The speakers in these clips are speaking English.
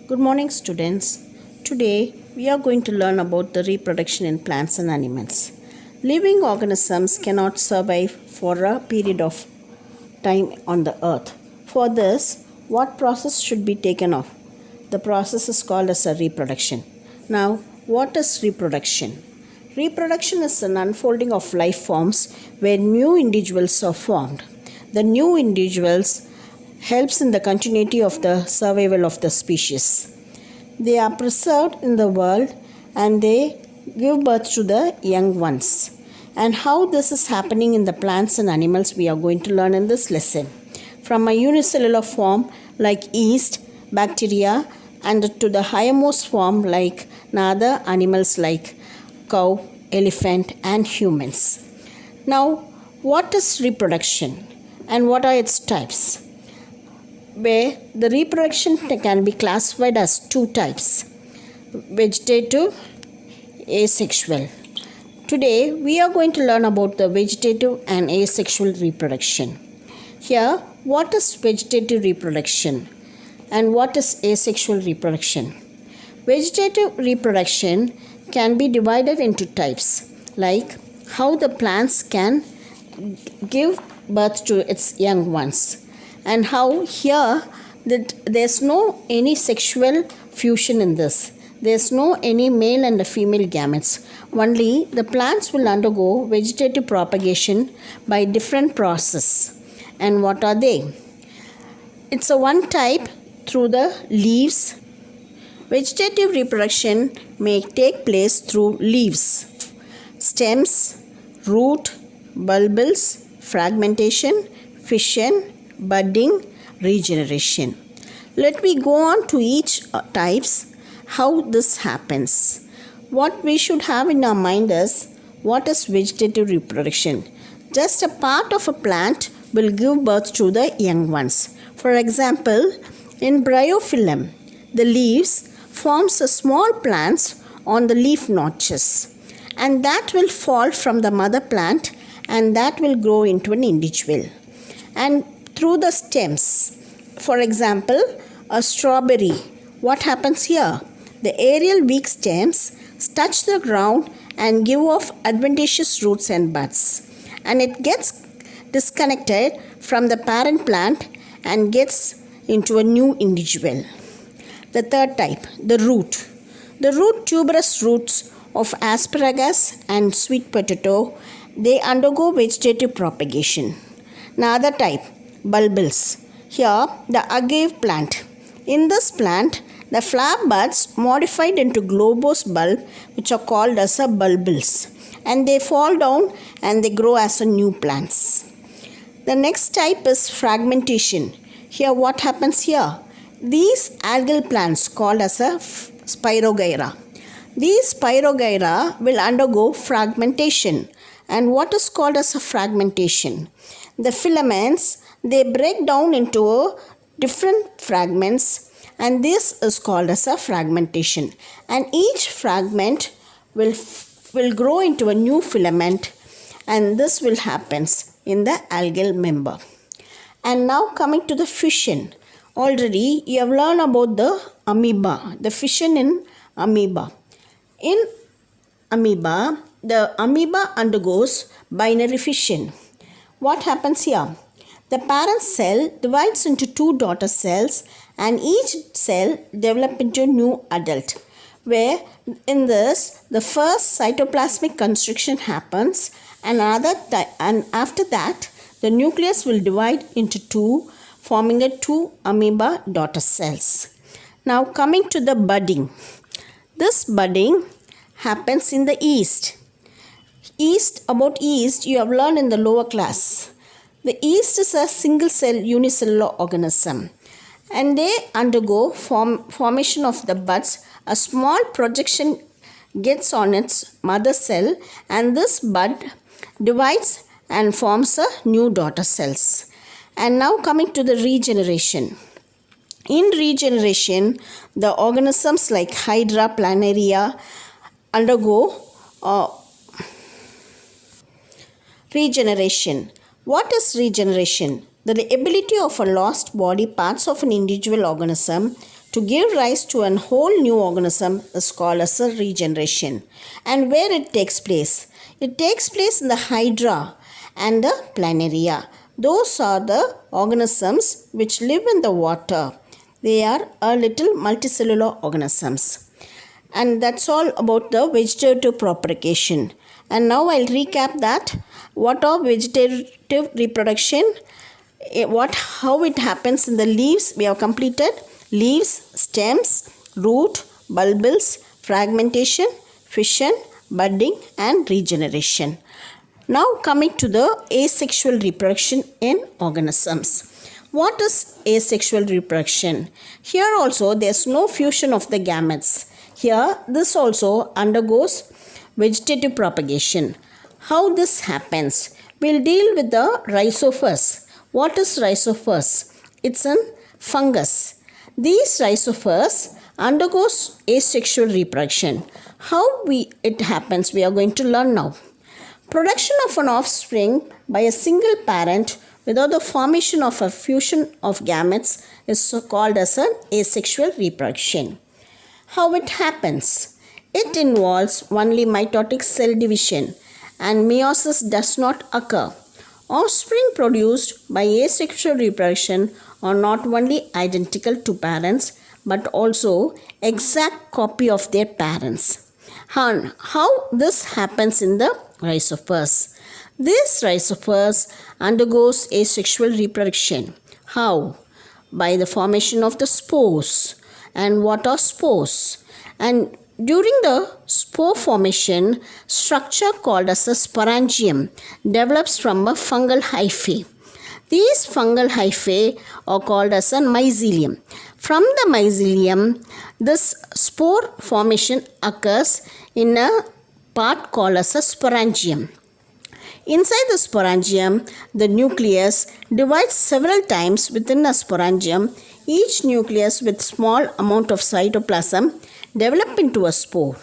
Good morning, students. Today we are going to learn about the reproduction in plants and animals. Living organisms cannot survive for a period of time on the earth. For this, what process should be taken off? The process is called as a reproduction. Now, what is reproduction? Reproduction is an unfolding of life forms where new individuals are formed. The new individuals helps in the continuity of the survival of the species. They are preserved in the world and they give birth to the young ones. And how this is happening in the plants and animals we are going to learn in this lesson. From a unicellular form like yeast, bacteria, and to the highermost form like other animals like cow, elephant, and humans. Now, what is reproduction and what are its types? Where the reproduction can be classified as two types, vegetative, asexual. Today we are going to learn about the vegetative and asexual reproduction. Here, what is vegetative reproduction and what is asexual reproduction? Vegetative reproduction can be divided into types like how the plants can give birth to its young ones. And how here that there's no any sexual fusion in this. There's no any male and a female gametes. Only the plants will undergo vegetative propagation by different process. And what are they? It's a one type through the leaves. Vegetative reproduction may take place through leaves, stems, root, bulbils, fragmentation, fission, budding, regeneration. Let me go on to each types how this happens. What we should have in our mind is what is vegetative reproduction. Just a part of a plant will give birth to the young ones. For example, in bryophyllum, the leaves forms a small plants on the leaf notches, and that will fall from the mother plant and that will grow into an individual. And through the stems, for example, a strawberry, what happens here? The aerial weak stems touch the ground and give off adventitious roots and buds, and it gets disconnected from the parent plant and gets into a new individual. The third type, the root. The root tuberous roots of asparagus and sweet potato, they undergo vegetative propagation. Another type, bulbils. Here, the agave plant. In this plant, the flower buds modified into globose bulb, which are called as a bulbils, and they fall down and they grow as a new plants. The next type is fragmentation. Here, what happens here? These algal plants called as a spirogyra. These spirogyra will undergo fragmentation. And what is called as a fragmentation? The filaments, they break down into different fragments, and this is called as a fragmentation. And each fragment will grow into a new filament, and this will happen in the algal member. And now coming to the fission. Already you have learned about the amoeba, the fission in amoeba. In amoeba, the amoeba undergoes binary fission. What happens here? The parent cell divides into two daughter cells, and each cell develops into a new adult, where in this the first cytoplasmic constriction happens, and after that the nucleus will divide into two, forming a two amoeba daughter cells. Now coming to the budding. This budding happens in the yeast. About yeast you have learned in the lower class. The yeast is a single cell unicellular organism, and they undergo formation of the buds. A small projection gets on its mother cell, and this bud divides and forms a new daughter cells. And now coming to the regeneration. In regeneration, the organisms like Hydra planaria undergo regeneration. What is regeneration? The ability of a lost body parts of an individual organism to give rise to a whole new organism is called as a regeneration. And where it takes place? It takes place in the hydra and the planaria. Those are the organisms which live in the water. They are a little multicellular organisms. And that's all about the vegetative propagation. And now I'll recap that. What are vegetative reproduction? How it happens in the leaves? We have completed leaves, stems, root, bulbils, fragmentation, fission, budding and regeneration. Now coming to the asexual reproduction in organisms. What is asexual reproduction? Here also there is no fusion of the gametes. Here this also undergoes vegetative propagation. How this happens? We'll deal with the rhizophus. What is rhizophus? It's a fungus. These rhizophus undergoes asexual reproduction. How it happens we are going to learn now. Production of an offspring by a single parent without the formation of a fusion of gametes is called as an asexual reproduction. How it happens? It involves only mitotic cell division and meiosis does not occur. Offspring produced by asexual reproduction are not only identical to parents but also exact copy of their parents. How this happens in the rhizophus? This rhizophus undergoes asexual reproduction. How? By the formation of the spores. And what are spores? And during the spore formation, structure called as a sporangium develops from a fungal hyphae. These fungal hyphae are called as a mycelium. From the mycelium, this spore formation occurs in a part called as a sporangium. Inside the sporangium, the nucleus divides several times within a sporangium. Each nucleus with small amount of cytoplasm develop into a spore.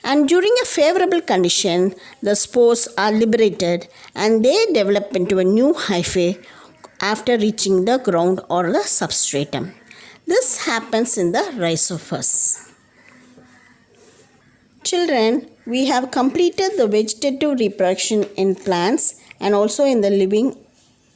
And during a favorable condition, the spores are liberated and they develop into a new hyphae after reaching the ground or the substratum. This happens in the rhizophus. Children, we have completed the vegetative reproduction in plants and also in the living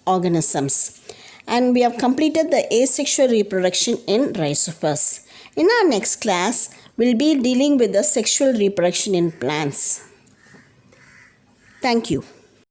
organisms. And we have completed the asexual reproduction in rhizophus. In our next class, we'll be dealing with the sexual reproduction in plants. Thank you.